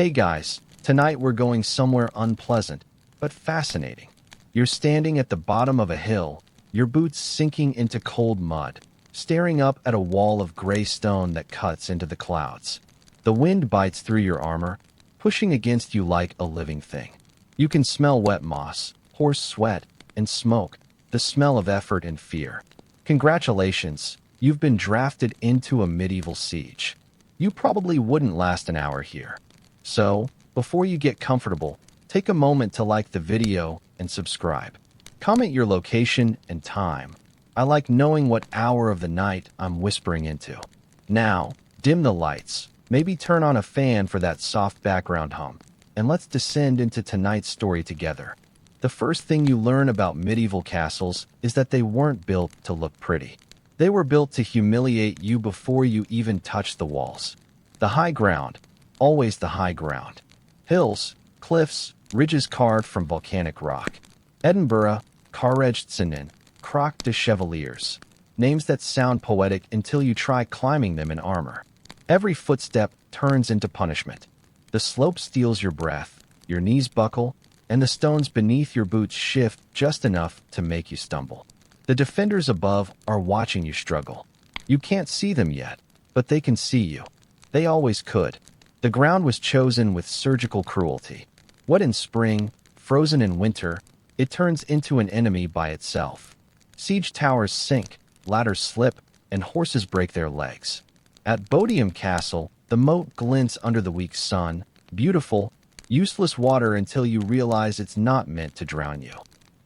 Hey guys, tonight we're going somewhere unpleasant, but fascinating. You're standing at the bottom of a hill, your boots sinking into cold mud, staring up at a wall of gray stone that cuts into the clouds. The wind bites through your armor, pushing against you like a living thing. You can smell wet moss, horse sweat, and smoke, the smell of effort and fear. Congratulations, you've been drafted into a medieval siege. You probably wouldn't last an hour here. So, before you get comfortable, take a moment to like the video and subscribe. Comment your location and time. I like knowing what hour of the night I'm whispering into. Now, dim the lights, maybe turn on a fan for that soft background hum, and let's descend into tonight's story together. The first thing you learn about medieval castles is that they weren't built to look pretty. They were built to humiliate you before you even touch the walls. The high ground, always the high ground. Hills, cliffs, ridges carved from volcanic rock. Edinburgh, Carregtsinen, Croc de Chevaliers. Names that sound poetic until you try climbing them in armor. Every footstep turns into punishment. The slope steals your breath, your knees buckle, and the stones beneath your boots shift just enough to make you stumble. The defenders above are watching you struggle. You can't see them yet, but they can see you. They always could. The ground was chosen with surgical cruelty. What in spring, frozen in winter, it turns into an enemy by itself. Siege towers sink, ladders slip, and horses break their legs. At Bodiam Castle, the moat glints under the weak sun, beautiful, useless water until you realize it's not meant to drown you.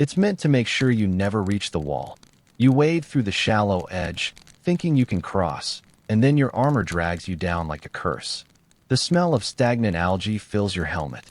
It's meant to make sure you never reach the wall. You wade through the shallow edge, thinking you can cross, and then your armor drags you down like a curse. The smell of stagnant algae fills your helmet.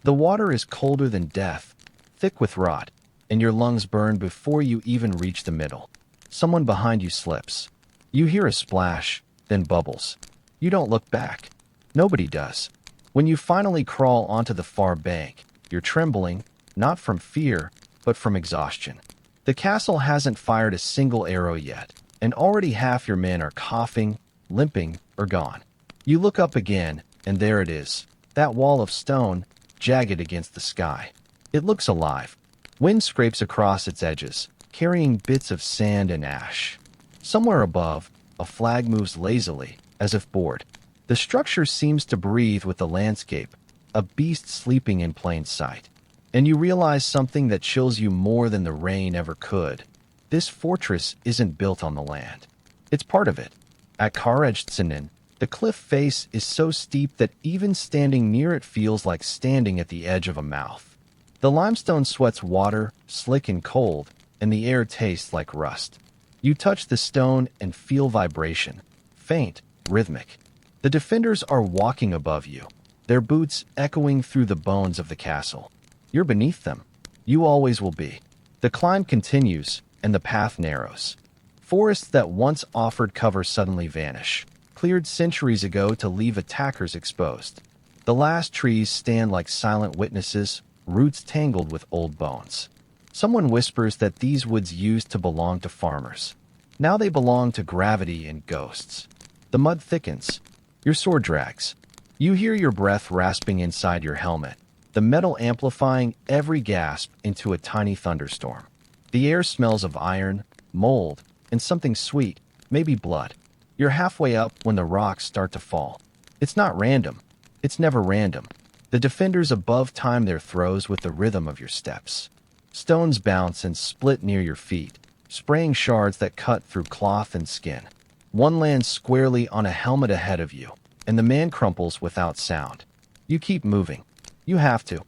The water is colder than death, thick with rot, and your lungs burn before you even reach the middle. Someone behind you slips. You hear a splash, then bubbles. You don't look back. Nobody does. When you finally crawl onto the far bank, you're trembling, not from fear, but from exhaustion. The castle hasn't fired a single arrow yet, and already half your men are coughing, limping, or gone. You look up again, and there it is, that wall of stone, jagged against the sky. It looks alive. Wind scrapes across its edges, carrying bits of sand and ash. Somewhere above, a flag moves lazily, as if bored. The structure seems to breathe with the landscape, a beast sleeping in plain sight. And you realize something that chills you more than the rain ever could. This fortress isn't built on the land. It's part of it. At Carregtsinen, the cliff face is so steep that even standing near it feels like standing at the edge of a mouth. The limestone sweats water, slick and cold, and the air tastes like rust. You touch the stone and feel vibration, faint, rhythmic. The defenders are walking above you, their boots echoing through the bones of the castle. You're beneath them. You always will be. The climb continues, and the path narrows. Forests that once offered cover suddenly vanish, cleared centuries ago to leave attackers exposed. The last trees stand like silent witnesses, roots tangled with old bones. Someone whispers that these woods used to belong to farmers. Now they belong to gravity and ghosts. The mud thickens. Your sword drags. You hear your breath rasping inside your helmet, the metal amplifying every gasp into a tiny thunderstorm. The air smells of iron, mold, and something sweet, maybe blood. You're halfway up when the rocks start to fall. It's not random. It's never random. The defenders above time their throws with the rhythm of your steps. Stones bounce and split near your feet, spraying shards that cut through cloth and skin. One lands squarely on a helmet ahead of you, and the man crumples without sound. You keep moving. You have to.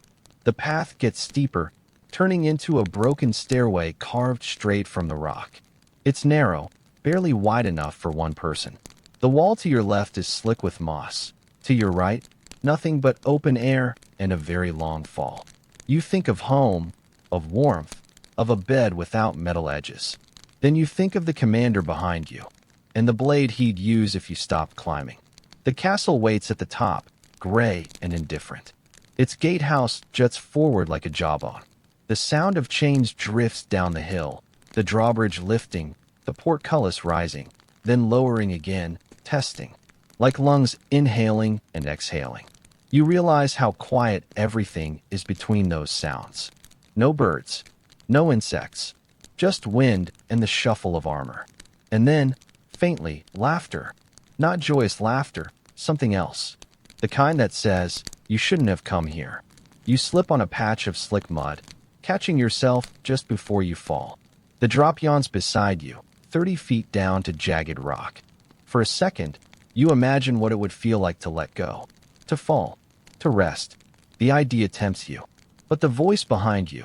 The path gets steeper, turning into a broken stairway carved straight from the rock. It's narrow, barely wide enough for one person. The wall to your left is slick with moss. To your right, nothing but open air and a very long fall. You think of home, of warmth, of a bed without metal edges. Then you think of the commander behind you, and the blade he'd use if you stopped climbing. The castle waits at the top, gray and indifferent. Its gatehouse juts forward like a jawbone. The sound of chains drifts down the hill, the drawbridge lifting, the portcullis rising, then lowering again, testing, like lungs inhaling and exhaling. You realize how quiet everything is between those sounds. No birds, no insects, just wind and the shuffle of armor. And then, faintly, laughter. Not joyous laughter, something else. The kind that says, you shouldn't have come here. You slip on a patch of slick mud, catching yourself just before you fall. The drop yawns beside you, 30 feet down to jagged rock. For a second, you imagine what it would feel like to let go, to fall, to rest. The idea tempts you, but the voice behind you,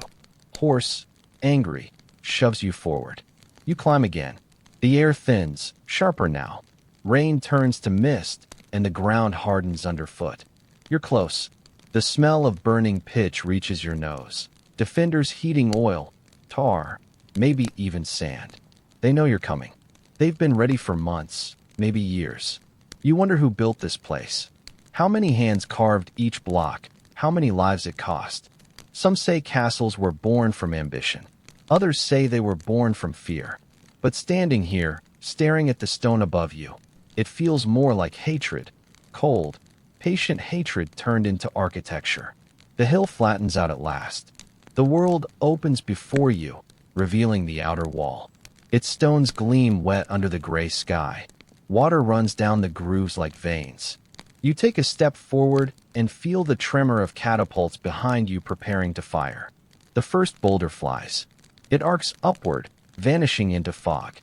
hoarse, angry, shoves you forward. You climb again. The air thins, sharper now. Rain turns to mist, and the ground hardens underfoot. You're close. The smell of burning pitch reaches your nose. Defenders heating oil, tar, maybe even sand. They know you're coming. They've been ready for months, maybe years. You wonder who built this place. How many hands carved each block? How many lives it cost? Some say castles were born from ambition. Others say they were born from fear. But standing here, staring at the stone above you, it feels more like hatred. Cold, patient hatred turned into architecture. The hill flattens out at last. The world opens before you, revealing the outer wall. Its stones gleam wet under the gray sky. Water runs down the grooves like veins. You take a step forward and feel the tremor of catapults behind you preparing to fire. The first boulder flies. It arcs upward, vanishing into fog.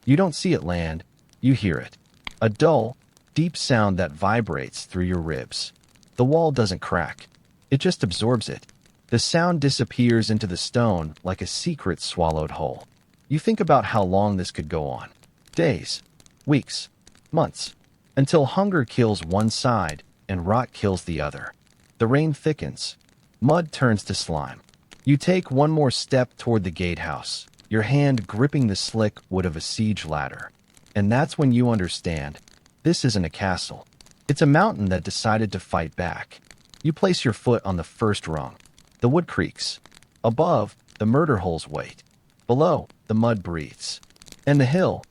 You don't see it land, you hear it. A dull, deep sound that vibrates through your ribs. The wall doesn't crack. It just absorbs it. The sound disappears into the stone like a secret swallowed whole. You think about how long this could go on. Days, weeks, months, until hunger kills one side and rot kills the other. The rain thickens. Mud turns to slime. You take one more step toward the gatehouse, your hand gripping the slick wood of a siege ladder. And that's when you understand, this isn't a castle. It's a mountain that decided to fight back. You place your foot on the first rung. The wood creaks. Above, the murder holes wait. Below, the mud breathes. And the hill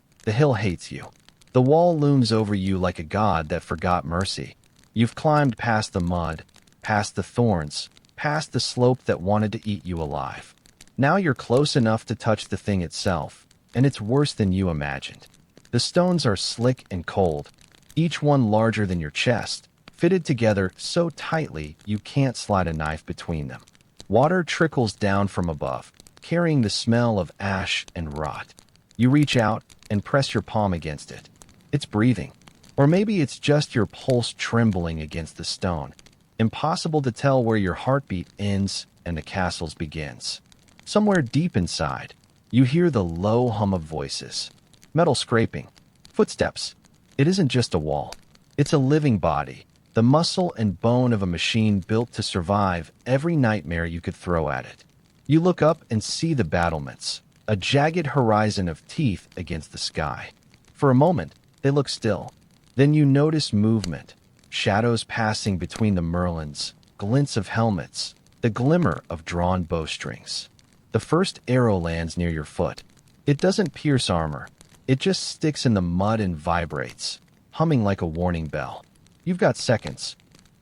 hates you. The wall looms over you like a god that forgot mercy. You've climbed past the mud, past the thorns, past the slope that wanted to eat you alive. Now you're close enough to touch the thing itself, and it's worse than you imagined. The stones are slick and cold, each one larger than your chest, fitted together so tightly you can't slide a knife between them. Water trickles down from above, carrying the smell of ash and rot. You reach out and press your palm against it. It's breathing. Or maybe it's just your pulse trembling against the stone. Impossible to tell where your heartbeat ends and the castle's begins. Somewhere deep inside, you hear the low hum of voices. Metal scraping. Footsteps. It isn't just a wall. It's a living body. The muscle and bone of a machine built to survive every nightmare you could throw at it. You look up and see the battlements. A jagged horizon of teeth against the sky. For a moment, they look still. Then you notice movement. Shadows passing between the merlins. Glints of helmets. The glimmer of drawn bowstrings. The first arrow lands near your foot. It doesn't pierce armor. It just sticks in the mud and vibrates, humming like a warning bell. You've got seconds.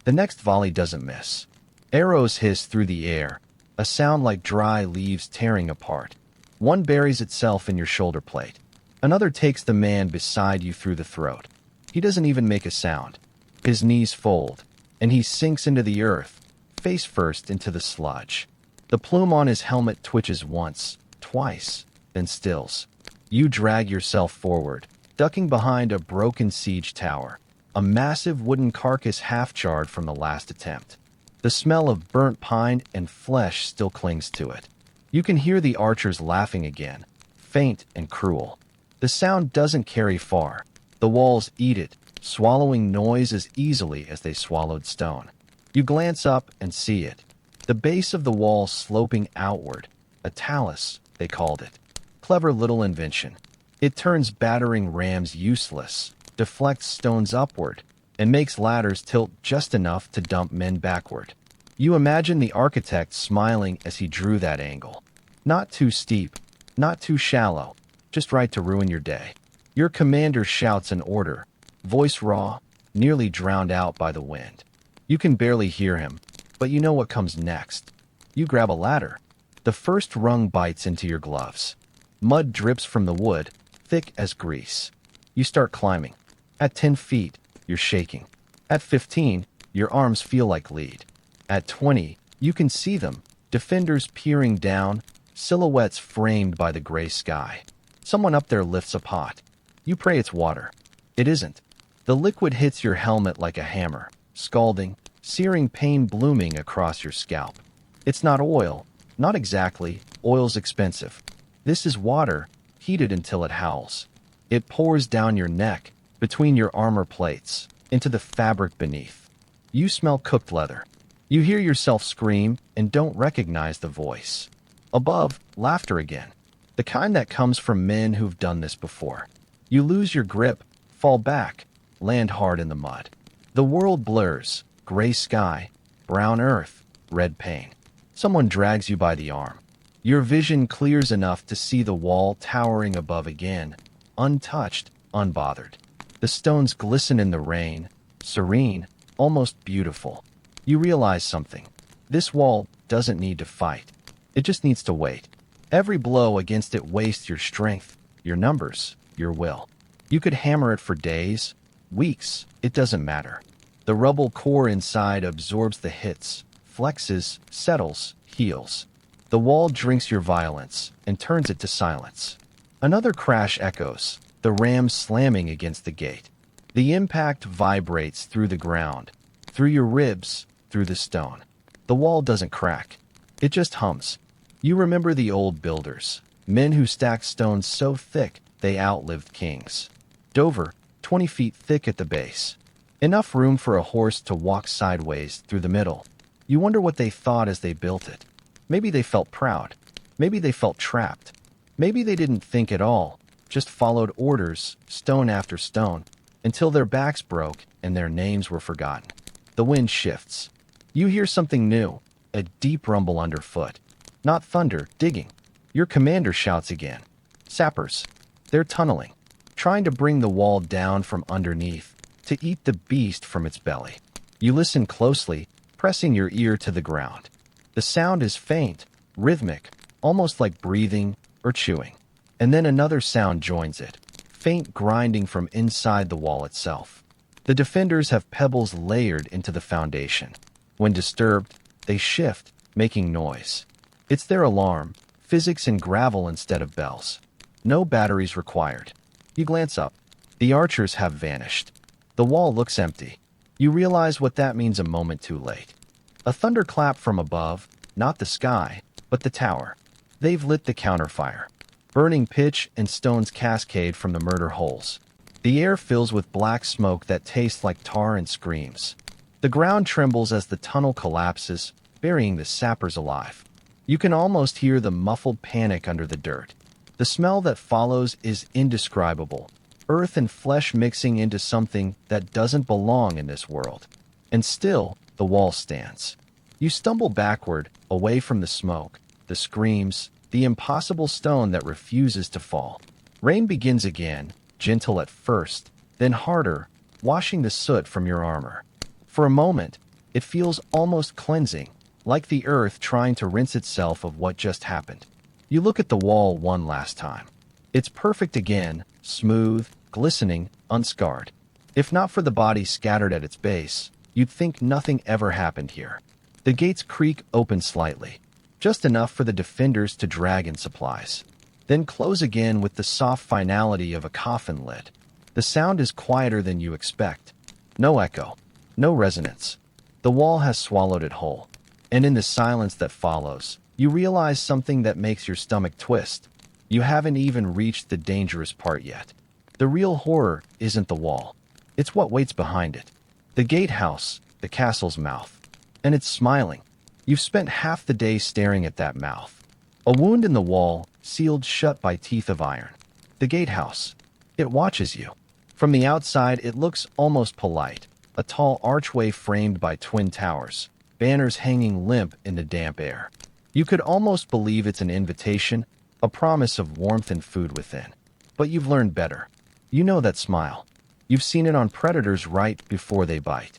The next volley doesn't miss. Arrows hiss through the air, a sound like dry leaves tearing apart. One buries itself in your shoulder plate. Another takes the man beside you through the throat. He doesn't even make a sound. His knees fold, and he sinks into the earth, face first into the sludge. The plume on his helmet twitches once, twice, then stills. You drag yourself forward, ducking behind a broken siege tower, a massive wooden carcass half-charred from the last attempt. The smell of burnt pine and flesh still clings to it. You can hear the archers laughing again, faint and cruel. The sound doesn't carry far. The walls eat it, swallowing noise as easily as they swallowed stone. You glance up and see it. The base of the wall sloping outward. A talus, they called it. Clever little invention. It turns battering rams useless, deflects stones upward, and makes ladders tilt just enough to dump men backward. You imagine the architect smiling as he drew that angle. Not too steep, not too shallow, just right to ruin your day. Your commander shouts an order, voice raw, nearly drowned out by the wind. You can barely hear him, but you know what comes next. You grab a ladder. The first rung bites into your gloves. Mud drips from the wood, thick as grease. You start climbing. At 10 feet, you're shaking. At 15, your arms feel like lead. At 20, you can see them, defenders peering down, silhouettes framed by the gray sky. Someone up there lifts a pot. You pray it's water. It isn't. The liquid hits your helmet like a hammer, scalding, searing pain blooming across your scalp. It's not oil. Not exactly. Oil's expensive. This is water, heated until it howls. It pours down your neck, between your armor plates, into the fabric beneath. You smell cooked leather. You hear yourself scream and don't recognize the voice. Above, laughter again. The kind that comes from men who've done this before. You lose your grip, fall back, land hard in the mud. The world blurs, gray sky, brown earth, red pain. Someone drags you by the arm. Your vision clears enough to see the wall towering above again, untouched, unbothered. The stones glisten in the rain, serene, almost beautiful. You realize something. This wall doesn't need to fight. It just needs to wait. Every blow against it wastes your strength, your numbers, your will. You could hammer it for days, weeks, it doesn't matter. The rubble core inside absorbs the hits, flexes, settles, heals. The wall drinks your violence and turns it to silence. Another crash echoes, the ram slamming against the gate. The impact vibrates through the ground, through your ribs, through the stone. The wall doesn't crack. It just hums. You remember the old builders, men who stacked stones so thick they outlived kings. Dover, 20 feet thick at the base. Enough room for a horse to walk sideways through the middle. You wonder what they thought as they built it. Maybe they felt proud. Maybe they felt trapped. Maybe they didn't think at all, just followed orders, stone after stone, until their backs broke and their names were forgotten. The wind shifts. You hear something new, a deep rumble underfoot. Not thunder, digging. Your commander shouts again. Sappers. They're tunneling, trying to bring the wall down from underneath, to eat the beast from its belly. You listen closely, pressing your ear to the ground. The sound is faint, rhythmic, almost like breathing or chewing. And then another sound joins it, faint grinding from inside the wall itself. The defenders have pebbles layered into the foundation. When disturbed, they shift, making noise. It's their alarm, physics and gravel instead of bells. No batteries required. You glance up. The archers have vanished. The wall looks empty. You realize what that means a moment too late. A thunderclap from above, not the sky, but the tower. They've lit the counterfire. Burning pitch and stones cascade from the murder holes. The air fills with black smoke that tastes like tar and screams. The ground trembles as the tunnel collapses, burying the sappers alive. You can almost hear the muffled panic under the dirt. The smell that follows is indescribable. Earth and flesh mixing into something that doesn't belong in this world. And still, the wall stands. You stumble backward, away from the smoke, the screams, the impossible stone that refuses to fall. Rain begins again, gentle at first, then harder, washing the soot from your armor. For a moment, it feels almost cleansing, like the earth trying to rinse itself of what just happened. You look at the wall one last time. It's perfect again, smooth, glistening, unscarred. If not for the body scattered at its base, you'd think nothing ever happened here. The gates creak open slightly, just enough for the defenders to drag in supplies. Then close again with the soft finality of a coffin lid. The sound is quieter than you expect. No echo, no resonance. The wall has swallowed it whole. And in the silence that follows, you realize something that makes your stomach twist. You haven't even reached the dangerous part yet. The real horror isn't the wall. It's what waits behind it. The gatehouse, the castle's mouth. And it's smiling. You've spent half the day staring at that mouth. A wound in the wall, sealed shut by teeth of iron. The gatehouse. It watches you. From the outside, it looks almost polite. A tall archway framed by twin towers. Banners hanging limp in the damp air. You could almost believe it's an invitation, a promise of warmth and food within. But you've learned better. You know that smile. You've seen it on predators right before they bite.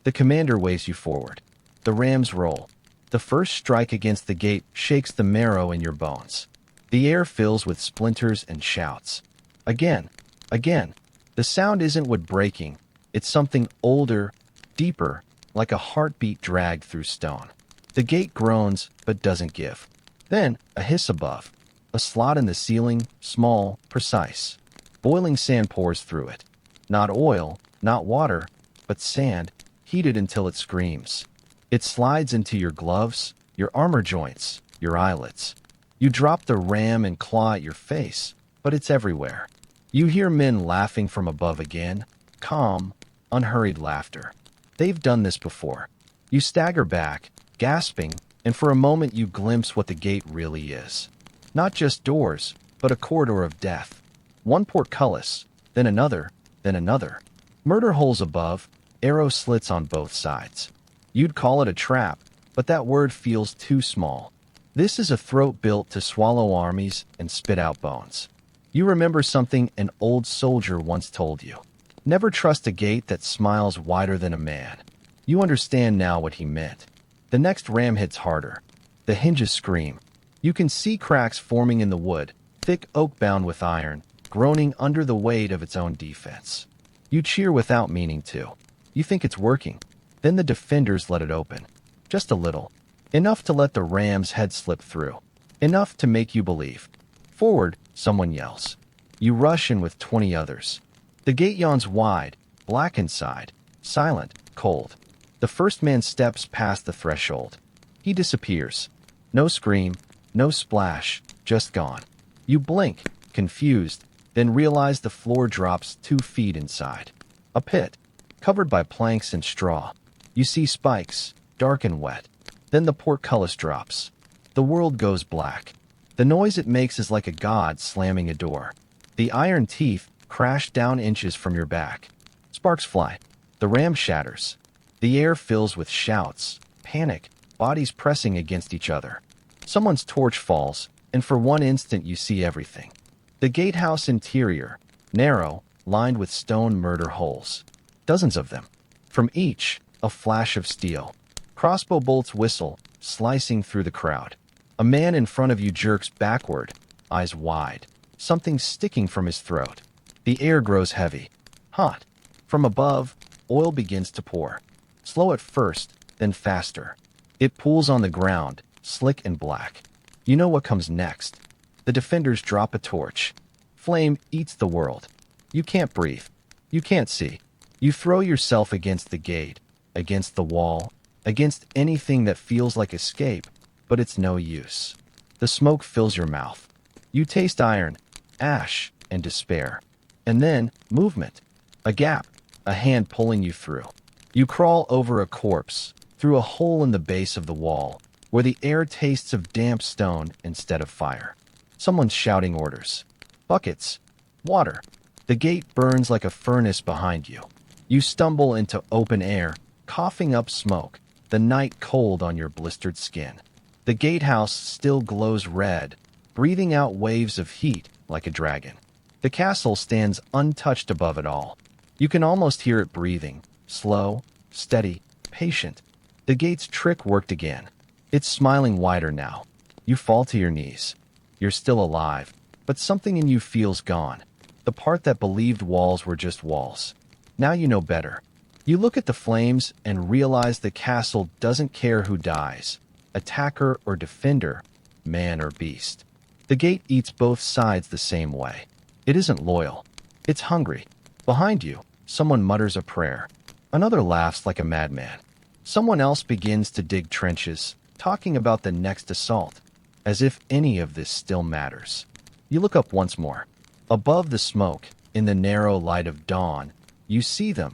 The commander waves you forward. The rams roll. The first strike against the gate shakes the marrow in your bones. The air fills with splinters and shouts. Again, again. The sound isn't wood breaking. It's something older, deeper, like a heartbeat dragged through stone. The gate groans, but doesn't give. Then, a hiss above. A slot in the ceiling, small, precise. Boiling sand pours through it. Not oil, not water, but sand, heated until it screams. It slides into your gloves, your armor joints, your eyelids. You drop the ram and claw at your face, but it's everywhere. You hear men laughing from above again, calm, unhurried laughter. They've done this before. You stagger back, gasping, and for a moment you glimpse what the gate really is. Not just doors, but a corridor of death. One portcullis, then another, then another. Murder holes above, arrow slits on both sides. You'd call it a trap, but that word feels too small. This is a throat built to swallow armies and spit out bones. You remember something an old soldier once told you. Never trust a gate that smiles wider than a man. You understand now what he meant. The next ram hits harder. The hinges scream. You can see cracks forming in the wood, thick oak bound with iron, groaning under the weight of its own defense. You cheer without meaning to. You think it's working. Then the defenders let it open. Just a little. Enough to let the ram's head slip through. Enough to make you believe. Forward, someone yells. You rush in with 20 others. The gate yawns wide, black inside, silent, cold. The first man steps past the threshold. He disappears. No scream, no splash, just gone. You blink, confused, then realize the floor drops 2 feet inside. A pit, covered by planks and straw. You see spikes, dark and wet. Then the portcullis drops. The world goes black. The noise it makes is like a god slamming a door. The iron teeth crash down inches from your back. Sparks fly. The ram shatters. The air fills with shouts, panic, bodies pressing against each other. Someone's torch falls, and for one instant you see everything. The gatehouse interior, narrow, lined with stone murder holes. Dozens of them. From each, a flash of steel. Crossbow bolts whistle, slicing through the crowd. A man in front of you jerks backward, eyes wide. Something sticking from his throat. The air grows heavy. Hot. From above, oil begins to pour. Slow at first, then faster. It pools on the ground, slick and black. You know what comes next. The defenders drop a torch. Flame eats the world. You can't breathe. You can't see. You throw yourself against the gate, against the wall, against anything that feels like escape, but it's no use. The smoke fills your mouth. You taste iron, ash, and despair. And then, movement. A gap, a hand pulling you through. You crawl over a corpse, through a hole in the base of the wall, where the air tastes of damp stone instead of fire. Someone's shouting orders. Buckets. Water. The gate burns like a furnace behind you. You stumble into open air, coughing up smoke, the night cold on your blistered skin. The gatehouse still glows red, breathing out waves of heat like a dragon. The castle stands untouched above it all. You can almost hear it breathing, slow, steady, patient. The gate's trick worked again. It's smiling wider now. You fall to your knees. You're still alive, but something in you feels gone. The part that believed walls were just walls. Now you know better. You look at the flames and realize the castle doesn't care who dies, attacker or defender, man or beast. The gate eats both sides the same way. It isn't loyal. It's hungry. Behind you, someone mutters a prayer. Another laughs like a madman. Someone else begins to dig trenches, talking about the next assault, as if any of this still matters. You look up once more. Above the smoke, in the narrow light of dawn, you see them.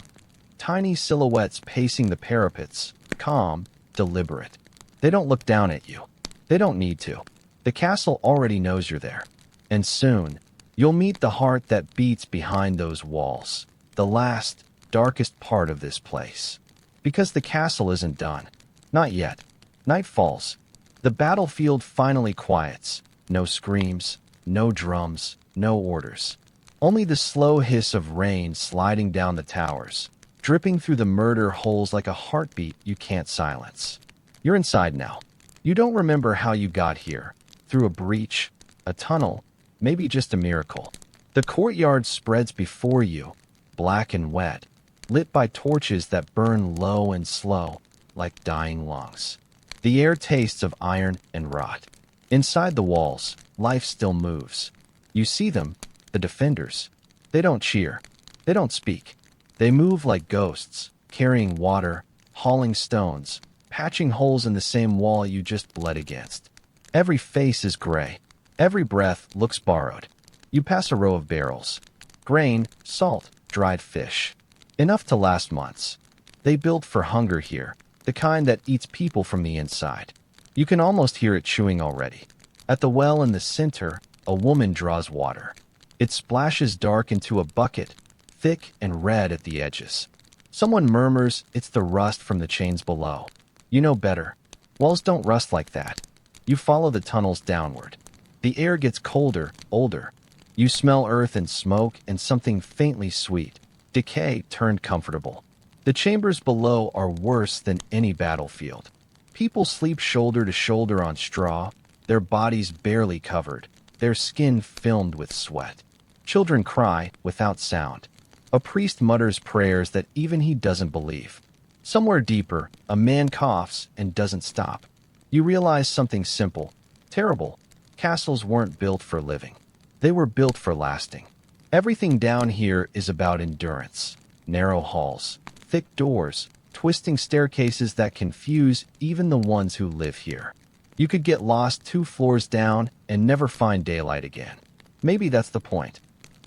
Tiny silhouettes pacing the parapets, calm, deliberate. They don't look down at you. They don't need to. The castle already knows you're there. And soon, you'll meet the heart that beats behind those walls. The last, darkest part of this place. Because the castle isn't done. Not yet. Night falls. The battlefield finally quiets. No screams, no drums, no orders. Only the slow hiss of rain sliding down the towers. dripping through the murder holes like a heartbeat you can't silence. You're inside now. You don't remember how you got here. Through a breach, a tunnel, maybe just a miracle. The courtyard spreads before you, black and wet, lit by torches that burn low and slow, like dying lungs. The air tastes of iron and rot. Inside the walls, life still moves. You see them, the defenders. They don't cheer. They don't speak. They move like ghosts, carrying water, hauling stones, patching holes in the same wall you just bled against. Every face is gray. Every breath looks borrowed. You pass a row of barrels. Grain, salt, dried fish. Enough to last months. They built for hunger here, the kind that eats people from the inside. You can almost hear it chewing already. At the well in the center, a woman draws water. It splashes dark into a bucket, thick and red at the edges. Someone murmurs it's the rust from the chains below. You know better. Wells don't rust like that. You follow the tunnels downward. The air gets colder, older. You smell earth and smoke and something faintly sweet. Decay turned comfortable. The chambers below are worse than any battlefield. People sleep shoulder to shoulder on straw, their bodies barely covered, their skin filmed with sweat. Children cry without sound. A priest mutters prayers that even he doesn't believe. Somewhere deeper, a man coughs and doesn't stop. You realize something simple, terrible. Castles weren't built for living. They were built for lasting. Everything down here is about endurance. Narrow halls, thick doors, twisting staircases that confuse even the ones who live here. You could get lost 2 floors down and never find daylight again. Maybe that's the point.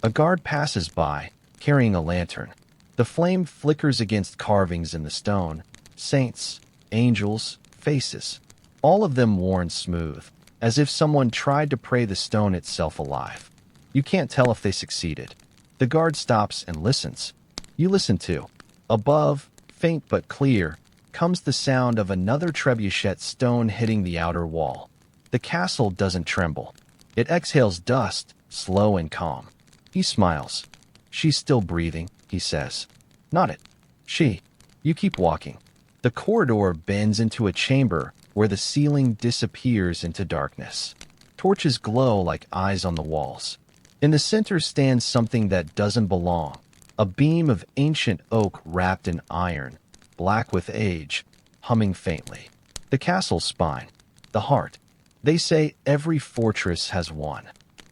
A guard passes by, carrying a lantern. The flame flickers against carvings in the stone. Saints, angels, faces. All of them worn smooth, as if someone tried to pray the stone itself alive. You can't tell if they succeeded. The guard stops and listens. You listen too. Above, faint but clear, comes the sound of another trebuchet stone hitting the outer wall. The castle doesn't tremble. It exhales dust, slow and calm. He smiles. She's still breathing, he says. Not it. She. You keep walking. The corridor bends into a chamber where the ceiling disappears into darkness. Torches glow like eyes on the walls. In the center stands something that doesn't belong. A beam of ancient oak wrapped in iron, black with age, humming faintly. The castle's spine. The heart. They say every fortress has one.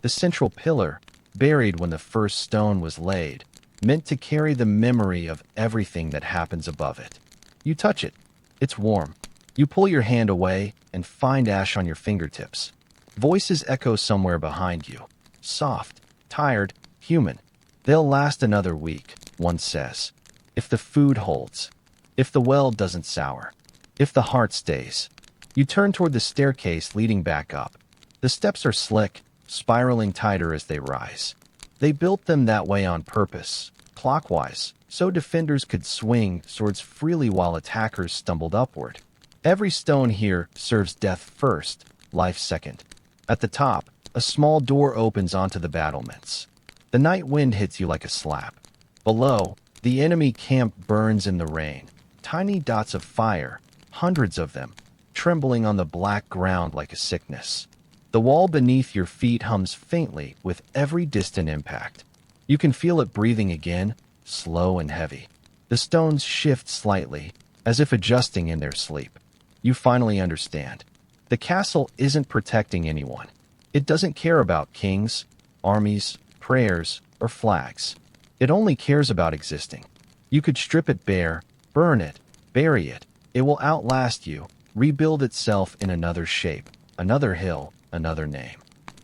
The central pillar, buried when the first stone was laid, meant to carry the memory of everything that happens above it. You touch it. It's warm. You pull your hand away and find ash on your fingertips. Voices echo somewhere behind you. Soft, tired, human. They'll last another week, one says. If the food holds. If the well doesn't sour. If the heart stays. You turn toward the staircase leading back up. The steps are slick, spiraling tighter as they rise. They built them that way on purpose, clockwise, so defenders could swing swords freely while attackers stumbled upward. Every stone here serves death first, life second. At the top, a small door opens onto the battlements. The night wind hits you like a slap. Below, the enemy camp burns in the rain. Tiny dots of fire, hundreds of them, trembling on the black ground like a sickness. The wall beneath your feet hums faintly with every distant impact. You can feel it breathing again, slow and heavy. The stones shift slightly, as if adjusting in their sleep. You finally understand. The castle isn't protecting anyone. It doesn't care about kings, armies, prayers, or flags. It only cares about existing. You could strip it bare, burn it, bury it. It will outlast you, rebuild itself in another shape, another hill, another name.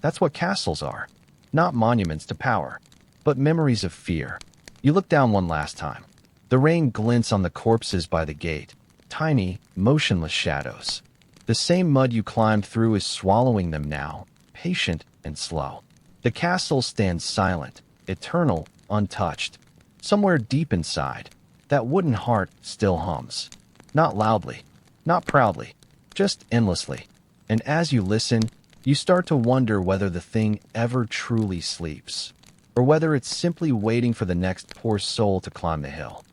That's what castles are. Not monuments to power, but memories of fear. You look down one last time. The rain glints on the corpses by the gate, tiny, motionless shadows. The same mud you climbed through is swallowing them now, patient and slow. The castle stands silent, eternal, untouched. Somewhere deep inside, that wooden heart still hums. Not loudly, not proudly, just endlessly. And as you listen, you start to wonder whether the thing ever truly sleeps, or whether it's simply waiting for the next poor soul to climb the hill.